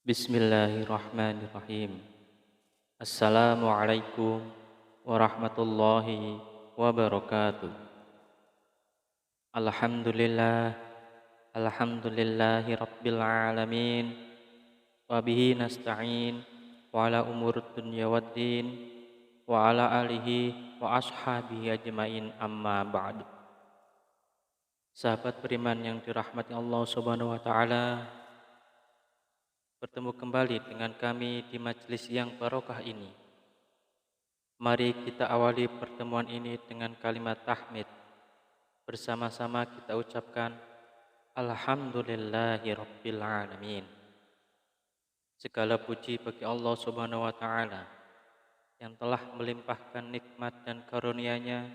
Bismillahirrahmanirrahim. Assalamualaikum warahmatullahi wabarakatuh. Alhamdulillah, alhamdulillahi rabbil alamin. Wa bihi nasta'in wa ala umur dunya waddin wa ala alihi wa ashabihi ajmain amma ba'du. Sahabat beriman yang dirahmati Allah Subhanahu wa taala, bertemu kembali dengan kami di majelis yang barokah ini. Mari kita awali pertemuan ini dengan kalimat tahmid. Bersama-sama kita ucapkan Alhamdulillahi Rabbil Alamin. Segala puji bagi Allah Subhanahu wa taala yang telah melimpahkan nikmat dan karunia-Nya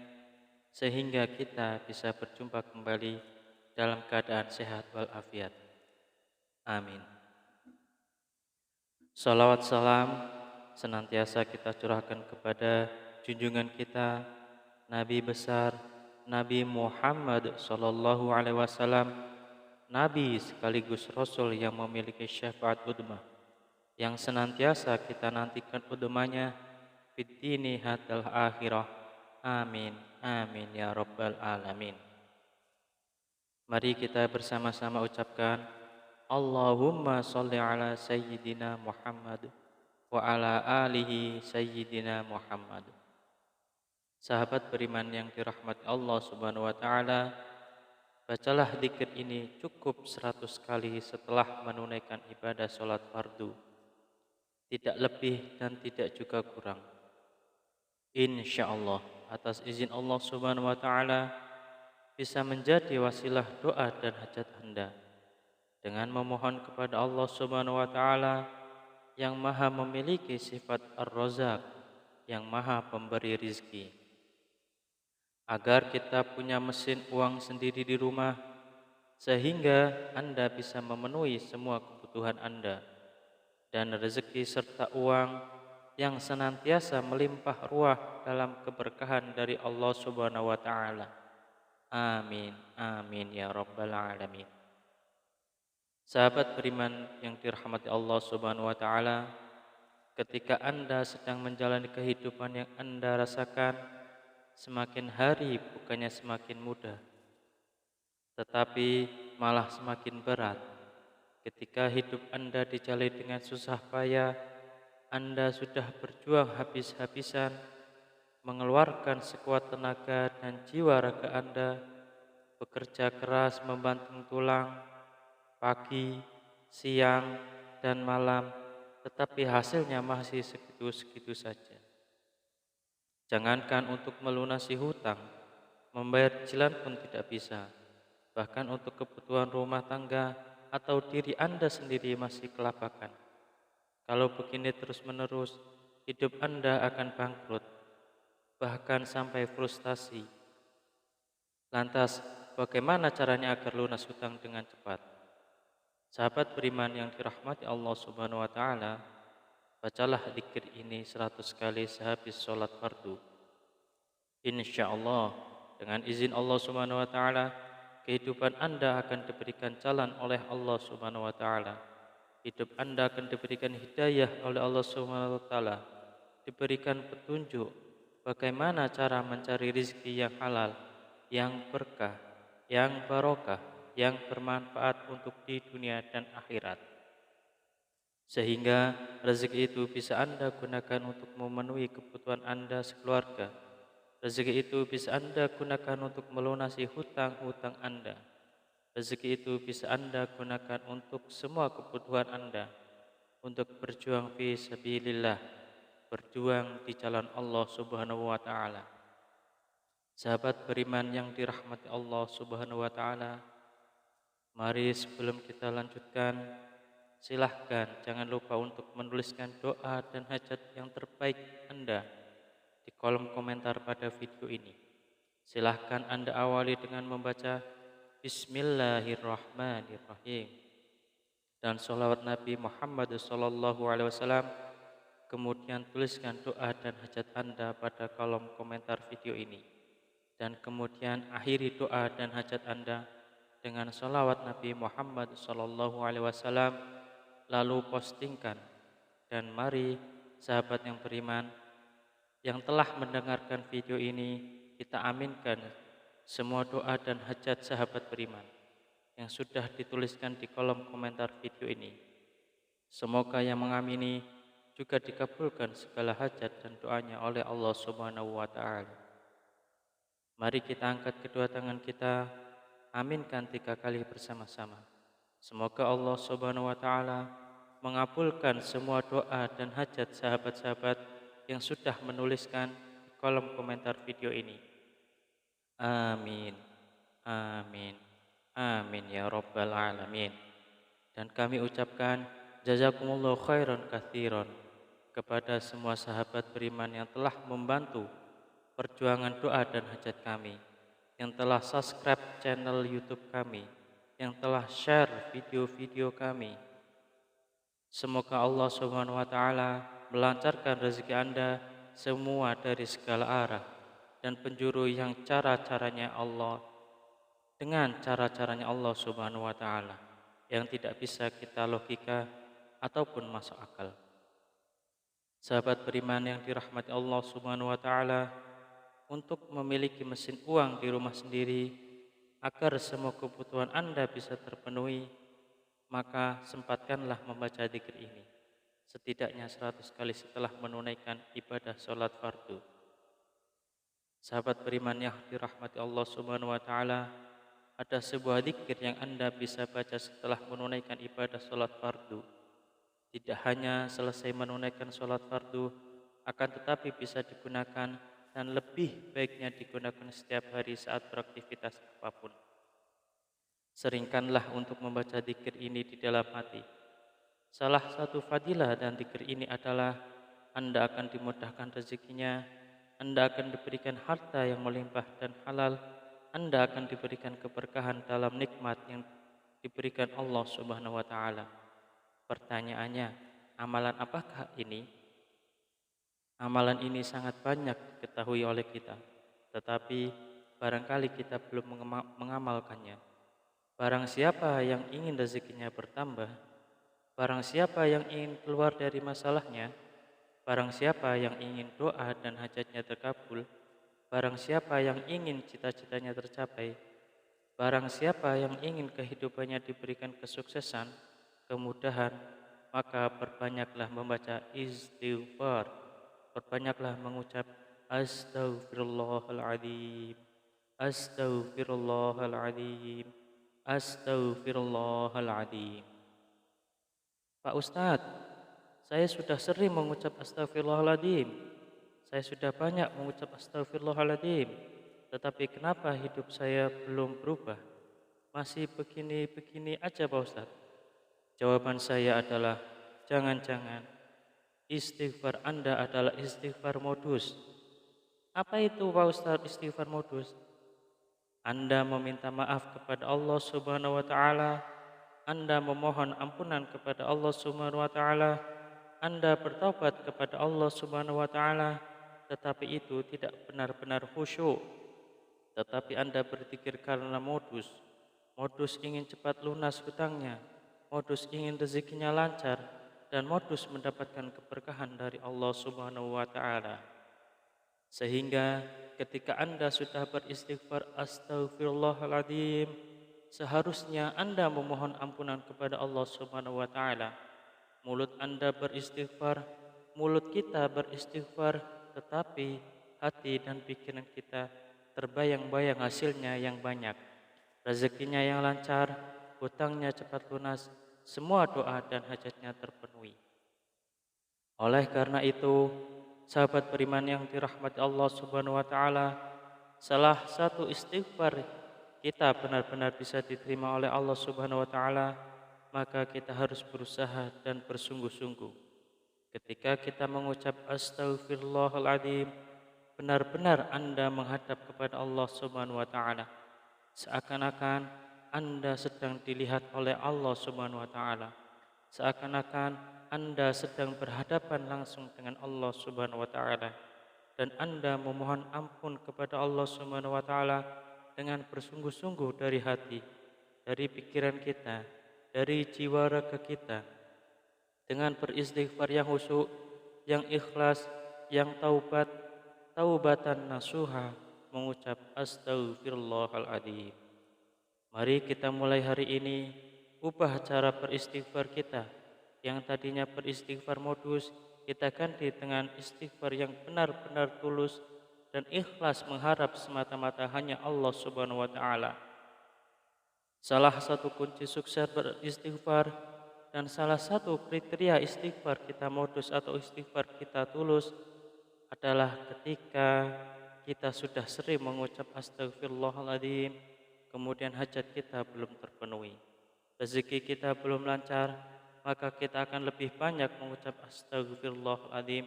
sehingga kita bisa berjumpa kembali dalam keadaan sehat walafiat. Amin. Salawat salam senantiasa kita curahkan kepada junjungan kita Nabi besar Nabi Muhammad sallallahu alaihi wasallam, Nabi sekaligus Rasul yang memiliki syafaat udmah, yang senantiasa kita nantikan udmahnya fid dini hatal akhirah. Amin amin ya rabbal alamin. Mari kita bersama-sama ucapkan Allahumma sholli ala sayyidina Muhammad wa ala alihi sayyidina Muhammad. Sahabat beriman yang dirahmati Allah Subhanahu wa taala, bacalah zikir ini cukup 100 kali setelah menunaikan ibadah salat fardu. Tidak lebih dan tidak juga kurang. Insyaallah atas izin Allah Subhanahu wa taala bisa menjadi wasilah doa dan hajat Anda dengan memohon kepada Allah Subhanahu wa taala yang Maha memiliki sifat Ar-Razzaq, yang Maha pemberi rizki, agar kita punya mesin uang sendiri di rumah sehingga Anda bisa memenuhi semua kebutuhan Anda, dan rezeki serta uang yang senantiasa melimpah ruah dalam keberkahan dari Allah Subhanahu wa taala. Amin amin ya rabbal alamin. Sahabat beriman yang dirahmati Allah Subhanahu wa taala, ketika Anda sedang menjalani kehidupan yang Anda rasakan semakin hari bukannya semakin mudah, tetapi malah semakin berat. Ketika hidup Anda dijalani dengan susah payah, Anda sudah berjuang habis-habisan, mengeluarkan sekuat tenaga dan jiwa raga Anda, bekerja keras membanting tulang, pagi, siang, dan malam, tetapi hasilnya masih segitu-segitu saja. Jangankan untuk melunasi hutang, membayar cicilan pun tidak bisa. Bahkan untuk kebutuhan rumah tangga atau diri Anda sendiri masih kelabakan. Kalau begini terus-menerus, hidup Anda akan bangkrut, bahkan sampai frustasi. Lantas, bagaimana caranya agar lunas hutang dengan cepat? Sahabat beriman yang dirahmati Allah Subhanahu wa taala, bacalah zikir ini 100 kali sehabis sholat fardu. Insyaallah dengan izin Allah Subhanahu wa taala, kehidupan Anda akan diberikan jalan oleh Allah Subhanahu wa taala. Hidup Anda akan diberikan hidayah oleh Allah Subhanahu wa taala. Diberikan petunjuk bagaimana cara mencari rezeki yang halal, yang berkah, yang barokah, yang bermanfaat untuk di dunia dan akhirat. Sehingga rezeki itu bisa Anda gunakan untuk memenuhi kebutuhan Anda sekeluarga. Rezeki itu bisa Anda gunakan untuk melunasi hutang-hutang Anda. Rezeki itu bisa Anda gunakan untuk semua kebutuhan Anda, untuk berjuang fi sabilillah, berjuang di jalan Allah Subhanahu wa taala. Sahabat beriman yang dirahmati Allah Subhanahu wa taala, mari sebelum kita lanjutkan, silahkan jangan lupa untuk menuliskan doa dan hajat yang terbaik Anda di kolom komentar pada video ini. Silahkan Anda awali dengan membaca Bismillahirrahmanirrahim dan sholawat Nabi Muhammad SAW. Kemudian tuliskan doa dan hajat Anda pada kolom komentar video ini. Dan kemudian akhiri doa dan hajat Anda dengan sholawat Nabi Muhammad SAW lalu postingkan. Dan mari sahabat yang beriman yang telah mendengarkan video ini, kita aminkan semua doa dan hajat sahabat beriman yang sudah dituliskan di kolom komentar video ini. Semoga yang mengamini juga dikabulkan segala hajat dan doanya oleh Allah Subhanahu wa taala. Mari kita angkat kedua tangan kita, aminkan 3 kali bersama-sama. Semoga Allah Subhanahu wa taala mengabulkan semua doa dan hajat sahabat-sahabat yang sudah menuliskan di kolom komentar video ini. Amin. Amin. Amin ya rabbal alamin. Dan kami ucapkan jazakumullahu khairan katsiran kepada semua sahabat beriman yang telah membantu perjuangan doa dan hajat kami, yang telah subscribe channel YouTube kami, yang telah share video-video kami. Semoga Allah Subhanahu wa taala melancarkan rezeki Anda semua dari segala arah dan penjuru yang cara-caranya Allah dengan cara-caranya Allah Subhanahu wa taala yang tidak bisa kita logika ataupun masuk akal. Sahabat beriman yang dirahmati Allah Subhanahu wa taala, untuk memiliki mesin uang di rumah sendiri agar semua kebutuhan Anda bisa terpenuhi, maka sempatkanlah membaca dzikir ini setidaknya 100 kali setelah menunaikan ibadah sholat fardu. Sahabat beriman yang dirahmati Allah Subhanahu wa taala, ada sebuah dzikir yang Anda bisa baca setelah menunaikan ibadah sholat fardu. Tidak hanya selesai menunaikan sholat fardu, akan tetapi bisa digunakan dan lebih baiknya digunakan setiap hari saat beraktivitas apapun. Seringkanlah untuk membaca dzikir ini di dalam hati. Salah satu fadilah dan dzikir ini adalah Anda akan dimudahkan rezekinya, Anda akan diberikan harta yang melimpah dan halal, Anda akan diberikan keberkahan dalam nikmat yang diberikan Allah Subhanahu wa taala. Pertanyaannya, amalan apakah ini? Amalan ini sangat banyak diketahui oleh kita, tetapi barangkali kita belum mengamalkannya. Barang siapa yang ingin rezekinya bertambah, barang siapa yang ingin keluar dari masalahnya, barang siapa yang ingin doa dan hajatnya terkabul, barang siapa yang ingin cita-citanya tercapai, barang siapa yang ingin kehidupannya diberikan kesuksesan, kemudahan, maka perbanyaklah membaca istighfar, perbanyaklah mengucap astaghfirullahaladzim, astaghfirullahaladzim, astaghfirullahaladzim. Pak Ustadz, saya sudah sering mengucap astagfirullahaladzim, saya sudah banyak mengucap astagfirullahaladzim, tetapi kenapa hidup saya belum berubah? Masih begini-begini aja Pak Ustadz. Jawaban saya adalah, jangan-jangan istighfar Anda adalah istighfar modus. Apa itu Pak Ustadz istighfar modus? Anda meminta maaf kepada Allah Subhanahu wa taala, Anda memohon ampunan kepada Allah Subhanahu wa taala, Anda bertaubat kepada Allah Subhanahu wa taala, tetapi itu tidak benar-benar khusyuk. Tetapi Anda berzikir karena modus ingin cepat lunas hutangnya, modus ingin rezekinya lancar, dan modus mendapatkan keberkahan dari Allah Subhanahu wa taala. Sehingga ketika Anda sudah beristighfar astaghfirullahaladzim, seharusnya Anda memohon ampunan kepada Allah Subhanahu wa taala. Mulut Anda beristighfar, mulut kita beristighfar, tetapi hati dan pikiran kita terbayang-bayang hasilnya yang banyak, rezekinya yang lancar, hutangnya cepat lunas, semua doa dan hajatnya terpenuhi. Oleh karena itu, sahabat beriman yang dirahmati Allah Subhanahu wa taala, salah satu istighfar kita benar-benar bisa diterima oleh Allah Subhanahu wa taala, maka kita harus berusaha dan bersungguh-sungguh. Ketika kita mengucap astaghfirullahaladzim, benar-benar Anda menghadap kepada Allah Subhanahu wa taala. Seakan-akan Anda sedang dilihat oleh Allah Subhanahu wa taala. Seakan-akan Anda sedang berhadapan langsung dengan Allah Subhanahu wa taala, dan Anda memohon ampun kepada Allah Subhanahu wa taala dengan bersungguh-sungguh dari hati, dari pikiran kita, dari jiwa raga kita. dengan beristighfar yang khusyuk, yang ikhlas, yang taubatan nasuha, mengucap astaghfirullahaladzim. Mari kita mulai hari ini ubah cara beristighfar kita. Yang tadinya beristighfar modus, kita ganti dengan istighfar yang benar-benar tulus dan ikhlas mengharap semata-mata hanya Allah Subhanahu wa taala. Salah satu kunci sukses beristighfar dan salah satu kriteria istighfar kita modus atau istighfar kita tulus adalah ketika kita sudah sering mengucap astagfirullahaladzim, kemudian hajat kita belum terpenuhi, rezeki kita belum lancar, maka kita akan lebih banyak mengucap astagfirullahaladzim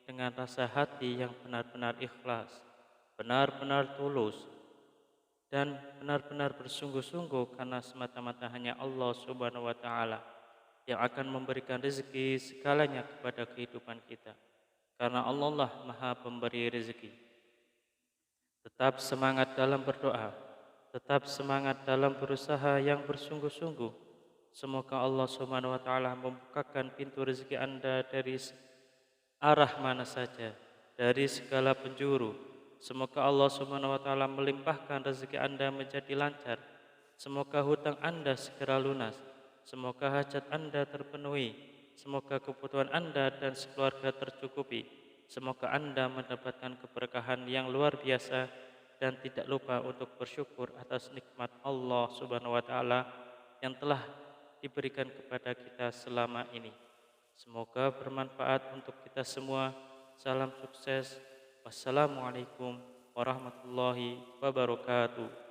dengan rasa hati yang benar-benar ikhlas, benar-benar tulus, dan benar-benar bersungguh-sungguh karena semata-mata hanya Allah Subhanahu wa taala yang akan memberikan rezeki segalanya kepada kehidupan kita. Karena Allah lah Maha Pemberi rezeki. Tetap semangat dalam berdoa, tetap semangat dalam berusaha yang bersungguh-sungguh. Semoga Allah Subhanahu wa taala membukakan pintu rezeki Anda dari arah mana saja, dari segala penjuru. Semoga Allah Subhanahu wa taala melimpahkan rezeki Anda menjadi lancar. Semoga hutang Anda segera lunas. Semoga hajat Anda terpenuhi. Semoga kebutuhan Anda dan sekeluarga tercukupi. Semoga Anda mendapatkan keberkahan yang luar biasa dan tidak lupa untuk bersyukur atas nikmat Allah Subhanahu wa taala yang telah diberikan kepada kita selama ini. Semoga bermanfaat untuk kita semua. Salam sukses. Wassalamualaikum warahmatullahi wabarakatuh.